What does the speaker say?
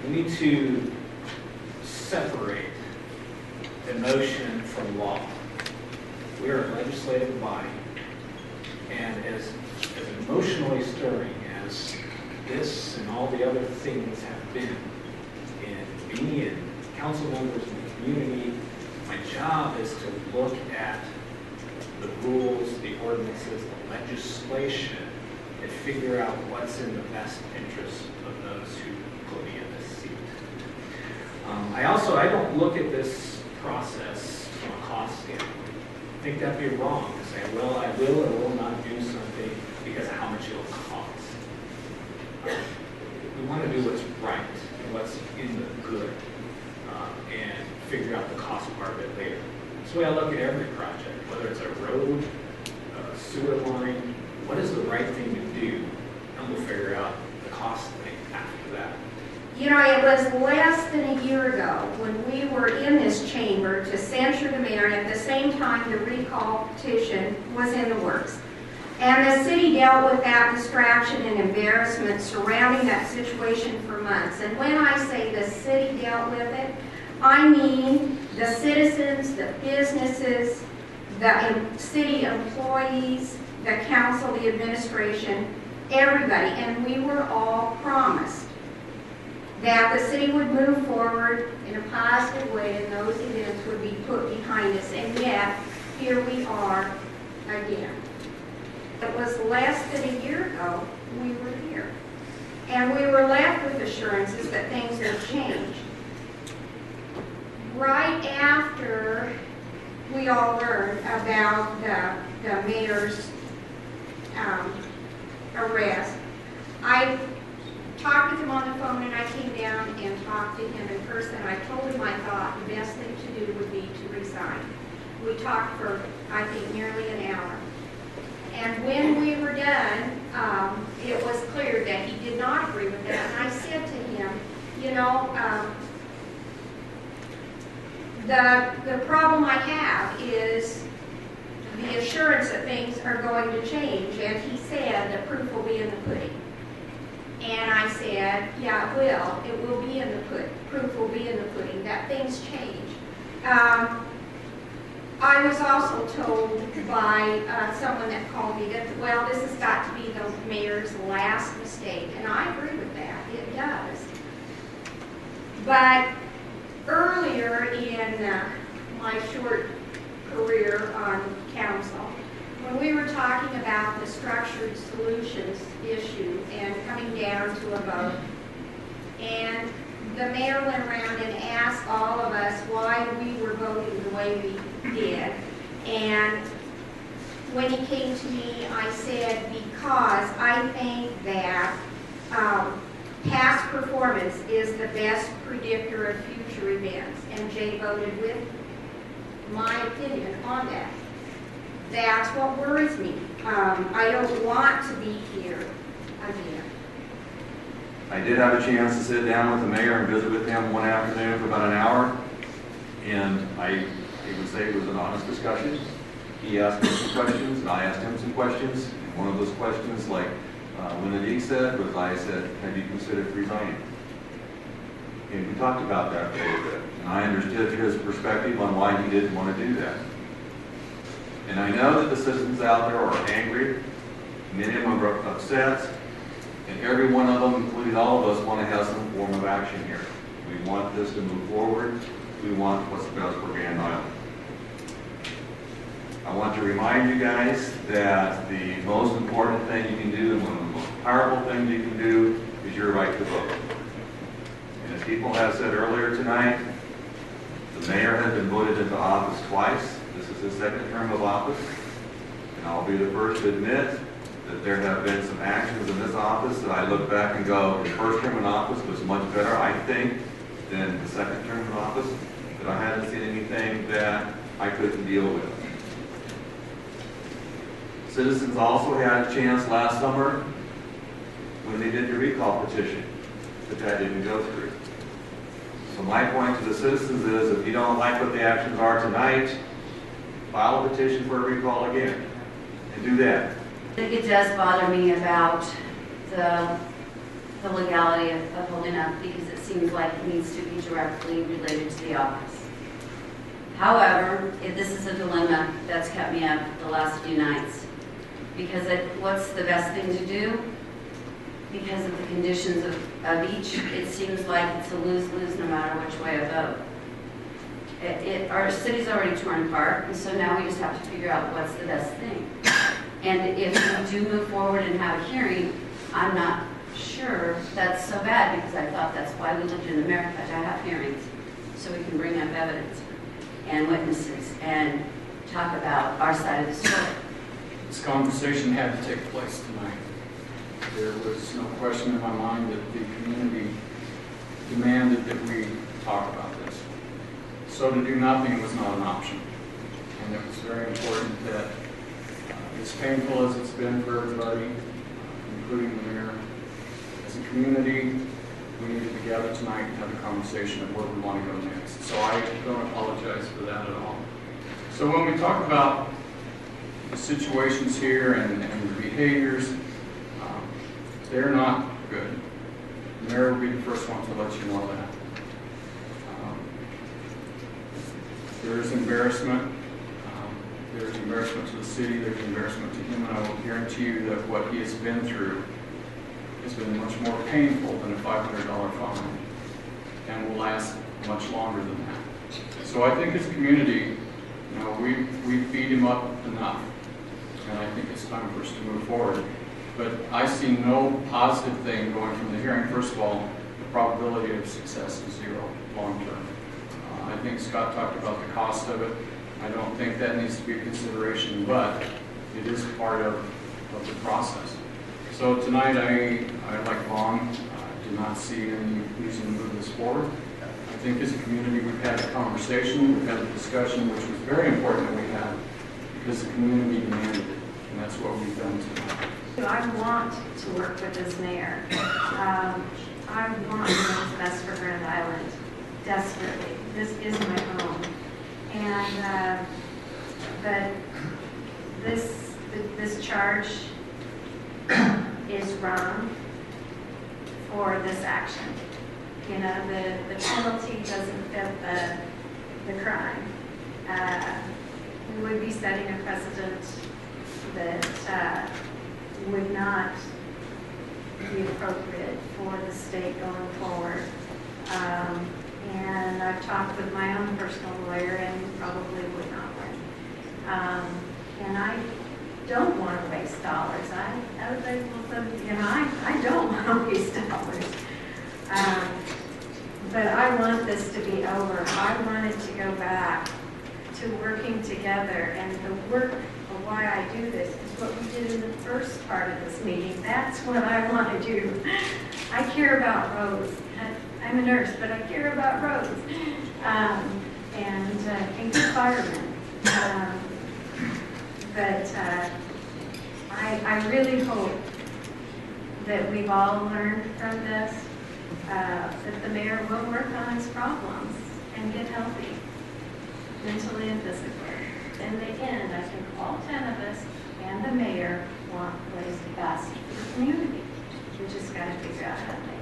We need to separate emotion from law. We are a legislative body, and as emotionally stirring as this and all the other things have been in me and council members in the community, my job is to look at the rules, the ordinances, the legislation, and figure out what's in the best interest of those who put me in this seat. I don't look at this process from a cost standpoint. I think that'd be wrong to say, well, I will or will not do something because of how much it'll cost. We want to do what's right and what's in the good, and figure out the cost part of it later. That's the way I look at every project, whether it's a road, a sewer line. What is the right thing to do? And we'll figure out the cost thing after that. You know, it was less than a year ago when we were in this chamber to censure the mayor, and at the same time the recall petition was in the works. And the city dealt with that distraction and embarrassment surrounding that situation for months. And when I say the city dealt with it, I mean the citizens, the businesses, the city employees, the council, the administration, everybody. And we were all promised that the city would move forward in a positive way and those events would be put behind us. And yet, here we are again. It was less than a year ago we were here. And we were left with assurances that things would change. Right after we all learned about the mayor's arrest, I talked with him on the phone and I came down and talked to him in person. I told him I thought the best thing to do would be to resign. We talked for, I think, nearly an hour. And when we were done, it was clear that he did not agree with that. And I said to him, you know, the problem I have is the assurance that things are going to change. And he said the proof will be in the pudding. And I said, yeah, it will. It will be in the pudding. Proof will be in the pudding that things change. I was also told by someone that called me that, well, this has got to be the mayor's last mistake. And I agree with that. It does. But earlier in my short career on council, when we were talking about the structured solutions issue and coming down to a vote, and the mayor went around and asked all of us why we were voting the way we did. And when he came to me, I said, because I think that past performance is the best predictor of future events. And Jay voted with my opinion on that. That's what worries me. I don't want to be here again. I did have a chance to sit down with the mayor and visit with him one afternoon for about an hour, and I would say it was an honest discussion. He asked me some questions, and I asked him some questions. And one of those questions, like Linna Dee said, was I said, have you considered resigning? And we talked about that a little bit, and I understood his perspective on why he didn't want to do that. And I know that the citizens out there are angry, many of them are upset, and every one of them, including all of us, want to have some form of action here. We want this to move forward. We want what's best for Grand Island. I want to remind you guys that the most important thing you can do, and one of the most powerful things you can do, is your right to vote. And as people have said earlier tonight, the mayor has been voted into office twice. This is his second term of office. And I'll be the first to admit that there have been some actions in this office that I look back and go, the first term in office was much better, I think, than the second term in office. But I haven't seen anything that I couldn't deal with. Citizens also had a chance last summer when they did the recall petition, but that didn't go through. So my point to the citizens is, if you don't like what the actions are tonight, file a petition for a recall again, and do that. I think it does bother me about the the legality of holding up because it seems like it needs to be directly related to the office. However, if this is a dilemma that's kept me up the last few nights, because what's the best thing to do? Because of the conditions of each, it seems like it's a lose-lose no matter which way I vote. Our city's already torn apart, and so now we just have to figure out what's the best thing. And if we do move forward and have a hearing, I'm not sure that's so bad because I thought that's why we lived in America, to have hearings, so we can bring up evidence and witnesses and talk about our side of the story. This conversation had to take place tonight. There was no question in my mind that the community demanded that we talk about this. So to do nothing was not an option. And it was very important that, as painful as it's been for everybody, including the mayor, as a community, we needed to gather tonight and have a conversation of where we want to go next. So I don't apologize for that at all. So when we talk about the situations here and the behaviors, they're not good. The mayor will be the first one to let you know that. There is embarrassment. There's embarrassment to the city. There's embarrassment to him, and I will guarantee you that what he has been through has been much more painful than a $500 fine and will last much longer than that. So I think as a community, we beat him up enough, and I think it's time for us to move forward. But I see no positive thing going from the hearing. First of all, the probability of success is zero long term. I think Scott talked about the cost of it. I don't think that needs to be a consideration, but it is part of the process. So tonight, I like Vaughn, do not see any reason to move this forward. I think as a community, we've had a conversation, we've had a discussion, which was very important that we had because the community demanded it, and that's what we've done tonight. I want to work with this mayor. I want what's best for Grand Island, desperately. This is my home. And, but this charge is wrong for this action. The penalty doesn't fit the crime. We would be setting a precedent that would not be appropriate for the state going forward. And I've talked with my own personal lawyer and probably would not win. And I don't want to waste dollars. I don't want to waste dollars. But I want this to be over. I want it to go back to working together, and the work of why I do this is what we did in the first part of this meeting. That's what I want to do. I care about roads. I'm a nurse, but I care about roads and good firemen. But I really hope that we've all learned from this, that the mayor will work on his problems and get healthy, mentally and physically. In the end, I think all 10 of us and the mayor want what is best for the community. We just got to figure out how to